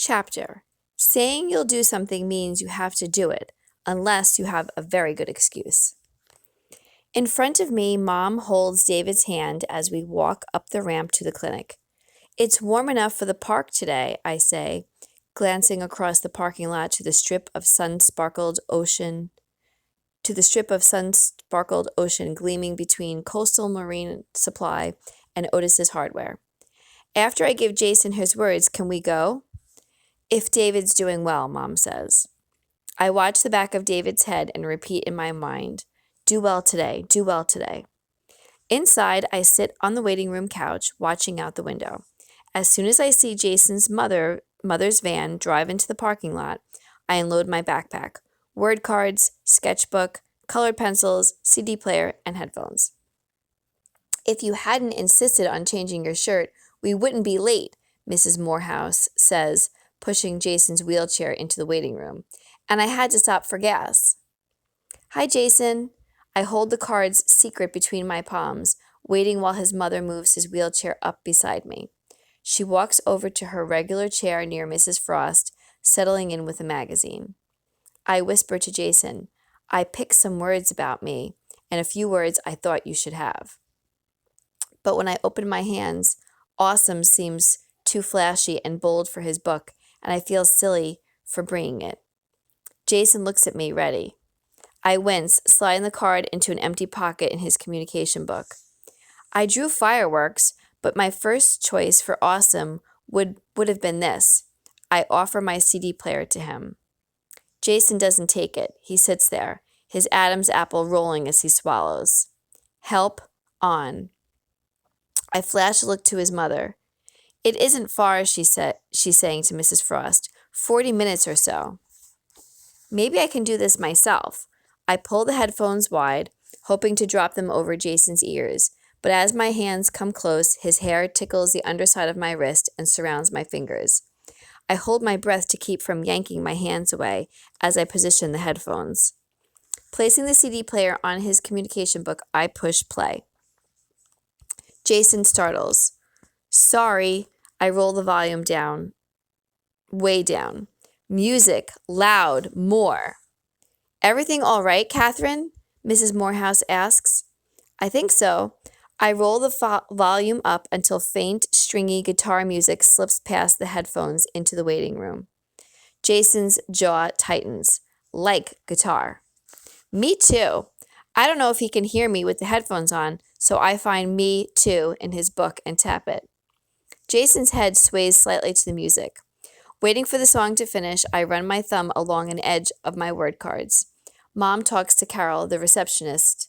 Chapter: Saying you'll do something means you have to do it, unless you have a very good excuse. In front of me, Mom holds David's hand as we walk up the ramp to the clinic. It's warm enough for the park today, I say, glancing across the parking lot to the strip of sun-sparkled ocean gleaming between Coastal Marine Supply and Otis's Hardware. After I give Jason his words, can we go? If David's doing well, Mom says. I watch the back of David's head and repeat in my mind, do well today, do well today. Inside, I sit on the waiting room couch, watching out the window. As soon as I see Jason's mother's van drive into the parking lot, I unload my backpack, word cards, sketchbook, colored pencils, CD player, and headphones. If you hadn't insisted on changing your shirt, we wouldn't be late, Mrs. Morehouse says, pushing Jason's wheelchair into the waiting room. And I had to stop for gas. Hi, Jason. I hold the cards secret between my palms, waiting while his mother moves his wheelchair up beside me. She walks over to her regular chair near Mrs. Frost, settling in with a magazine. I whisper to Jason, I picked some words about me, and a few words I thought you should have. But when I open my hands, awesome seems too flashy and bold for his book, and I feel silly for bringing it. Jason looks at me, ready. I wince, sliding the card into an empty pocket in his communication book. I drew fireworks, but my first choice for awesome would have been this. I offer my CD player to him. Jason doesn't take it. He sits there, his Adam's apple rolling as he swallows. Help on. I flash a look to his mother. It isn't far, she's saying to Mrs. Frost. 40 minutes or so. Maybe I can do this myself. I pull the headphones wide, hoping to drop them over Jason's ears, but as my hands come close, his hair tickles the underside of my wrist and surrounds my fingers. I hold my breath to keep from yanking my hands away as I position the headphones. Placing the CD player on his communication book, I push play. Jason startles. Sorry, I roll the volume down, way down. Music, loud, more. Everything all right, Catherine? Mrs. Morehouse asks. I think so. I roll the volume up until faint, stringy guitar music slips past the headphones into the waiting room. Jason's jaw tightens. Like guitar. Me too. I don't know if he can hear me with the headphones on, so I find me too in his book and tap it. Jason's head sways slightly to the music. Waiting for the song to finish, I run my thumb along an edge of my word cards. Mom talks to Carol, the receptionist.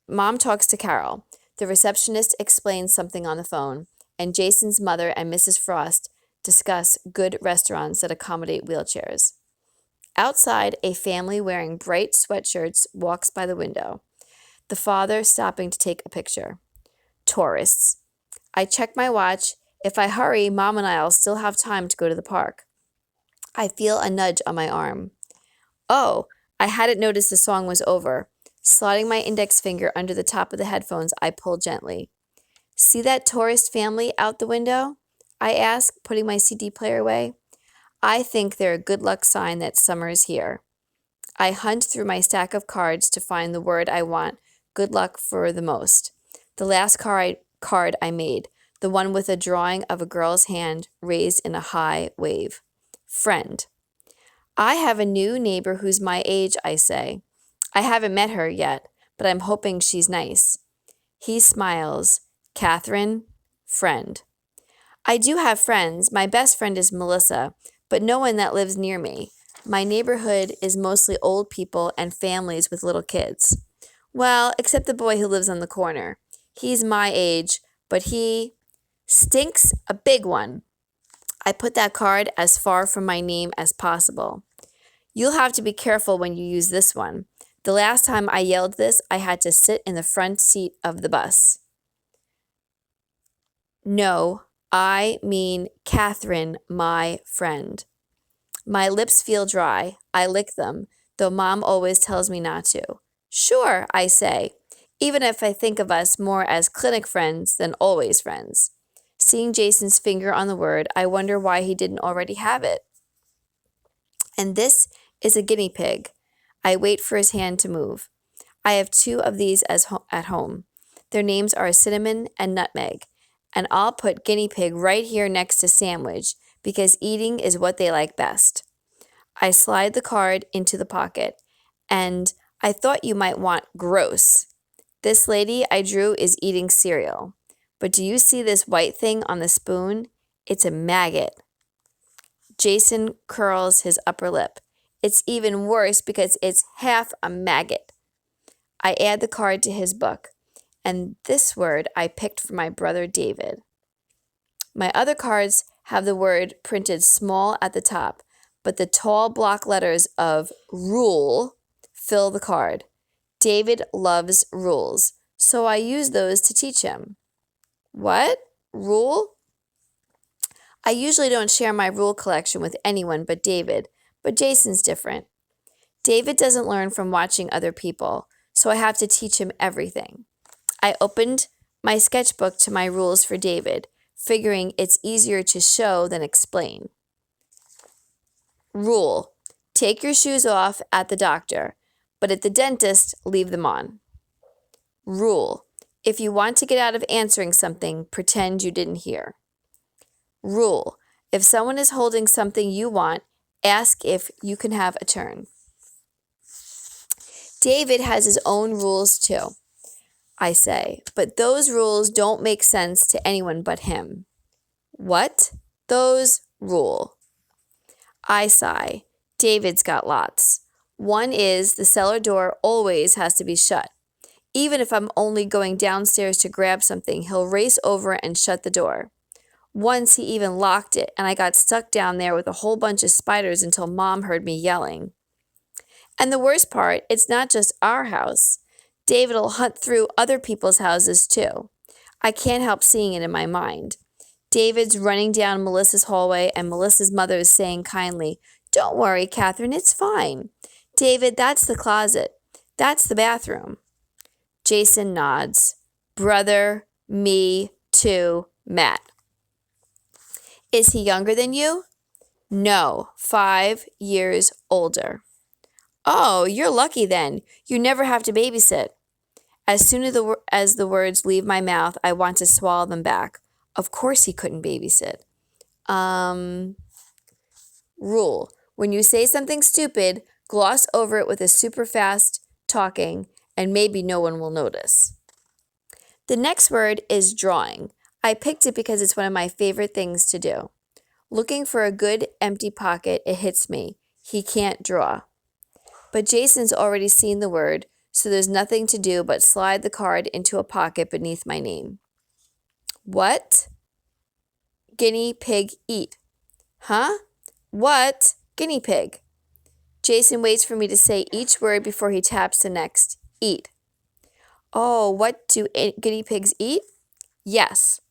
The receptionist explains something on the phone, and Jason's mother and Mrs. Frost discuss good restaurants that accommodate wheelchairs. Outside, a family wearing bright sweatshirts walks by the window, the father stopping to take a picture. Tourists. I check my watch. If I hurry, Mom and I'll still have time to go to the park. I feel a nudge on my arm. Oh, I hadn't noticed the song was over. Sliding my index finger under the top of the headphones, I pull gently. See that tourist family out the window? I ask, putting my CD player away. I think they're a good luck sign that summer is here. I hunt through my stack of cards to find the word I want, good luck for the most. The last card I made, the one with a drawing of a girl's hand raised in a high wave. Friend. I have a new neighbor who's my age, I say. I haven't met her yet, but I'm hoping she's nice. He smiles. Catherine, friend. I do have friends. My best friend is Melissa, but no one that lives near me. My neighborhood is mostly old people and families with little kids. Well, except the boy who lives on the corner. He's my age, but he stinks a big one. I put that card as far from my name as possible. You'll have to be careful when you use this one. The last time I yelled this, I had to sit in the front seat of the bus. No, I mean Catherine, my friend. My lips feel dry. I lick them, though Mom always tells me not to. Sure, I say, even if I think of us more as clinic friends than always friends. Seeing Jason's finger on the word, I wonder why he didn't already have it. And this is a guinea pig. I wait for his hand to move. I have 2 of these at home. Their names are Cinnamon and Nutmeg. And I'll put guinea pig right here next to sandwich because eating is what they like best. I slide the card into the pocket. And I thought you might want gross. This lady I drew is eating cereal. But do you see this white thing on the spoon? It's a maggot. Jason curls his upper lip. It's even worse because it's half a maggot. I add the card to his book. And this word I picked for my brother David. My other cards have the word printed small at the top, but the tall block letters of rule fill the card. David loves rules, so I use those to teach him. What? Rule? I usually don't share my rule collection with anyone but David, but Jason's different. David doesn't learn from watching other people, so I have to teach him everything. I opened my sketchbook to my rules for David, figuring it's easier to show than explain. Rule: take your shoes off at the doctor, but at the dentist, leave them on. Rule: if you want to get out of answering something, pretend you didn't hear. Rule: if someone is holding something you want, ask if you can have a turn. David has his own rules too, I say, but those rules don't make sense to anyone but him. What? Those rule. I sigh. David's got lots. One is the cellar door always has to be shut. Even if I'm only going downstairs to grab something, he'll race over and shut the door. Once he even locked it, and I got stuck down there with a whole bunch of spiders until Mom heard me yelling. And the worst part, it's not just our house. David will hunt through other people's houses too. I can't help seeing it in my mind. David's running down Melissa's hallway, and Melissa's mother is saying kindly, "Don't worry, Catherine, it's fine. David, that's the closet. That's the bathroom." Jason nods. Brother, me, too, Matt. Is he younger than you? No, 5 years older. Oh, you're lucky then. You never have to babysit. As soon as the words leave my mouth, I want to swallow them back. Of course he couldn't babysit. Rule: when you say something stupid, gloss over it with a super fast talking, and maybe no one will notice. The next word is drawing. I picked it because it's one of my favorite things to do. Looking for a good empty pocket, it hits me. He can't draw. But Jason's already seen the word, so there's nothing to do but slide the card into a pocket beneath my name. What? Guinea pig eat. Huh? What? Guinea pig. Jason waits for me to say each word before he taps the next. Eat. Oh, what do guinea pigs eat? Yes.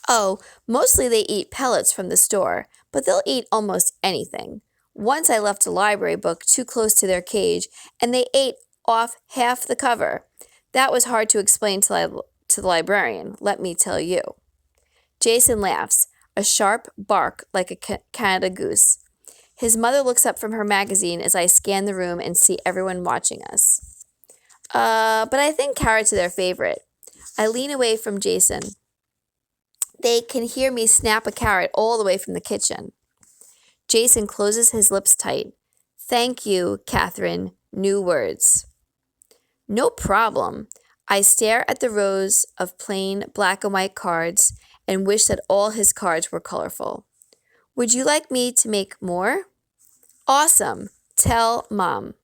Oh, mostly they eat pellets from the store, but they'll eat almost anything. Once I left a library book too close to their cage, and they ate off half the cover. That was hard to explain to the librarian, let me tell you. Jason laughs, a sharp bark like a Canada goose. His mother looks up from her magazine as I scan the room and see everyone watching us. But I think carrots are their favorite. I lean away from Jason. They can hear me snap a carrot all the way from the kitchen. Jason closes his lips tight. Thank you, Catherine. New words. No problem. I stare at the rows of plain black and white cards and wish that all his cards were colorful. Would you like me to make more? Awesome. Tell Mom.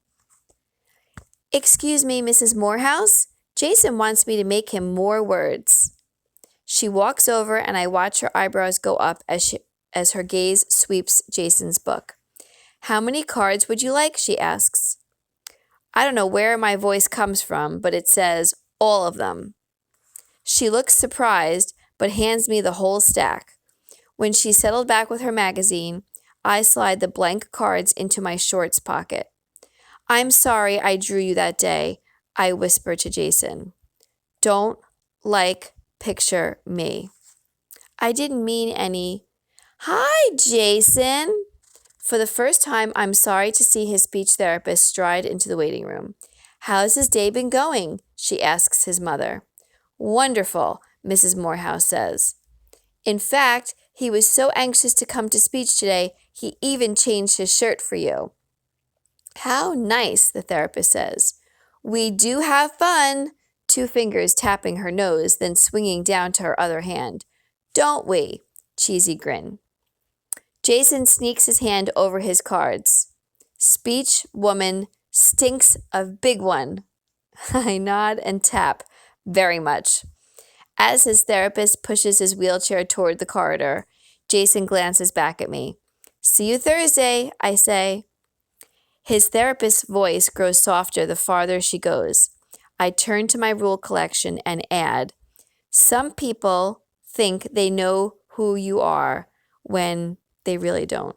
Excuse me, Mrs. Morehouse? Jason wants me to make him more words. She walks over and I watch her eyebrows go up as her gaze sweeps Jason's book. How many cards would you like? She asks. I don't know where my voice comes from, but it says all of them. She looks surprised, but hands me the whole stack. When she settled back with her magazine, I slide the blank cards into my shorts pocket. I'm sorry I drew you that day, I whisper to Jason. Don't picture me. I didn't mean any. Hi, Jason. For the first time, I'm sorry to see his speech therapist stride into the waiting room. How's his day been going? She asks his mother. Wonderful, Mrs. Morehouse says. In fact, he was so anxious to come to speech today, he even changed his shirt for you. How nice, the therapist says. We do have fun, 2 fingers tapping her nose, then swinging down to her other hand. Don't we? Cheesy grin. Jason sneaks his hand over his cards. Speech, woman, stinks of big one. I nod and tap. Very much. As his therapist pushes his wheelchair toward the corridor, Jason glances back at me. See you Thursday, I say. His therapist's voice grows softer the farther she goes. I turn to my rule collection and add, some people think they know who you are when they really don't.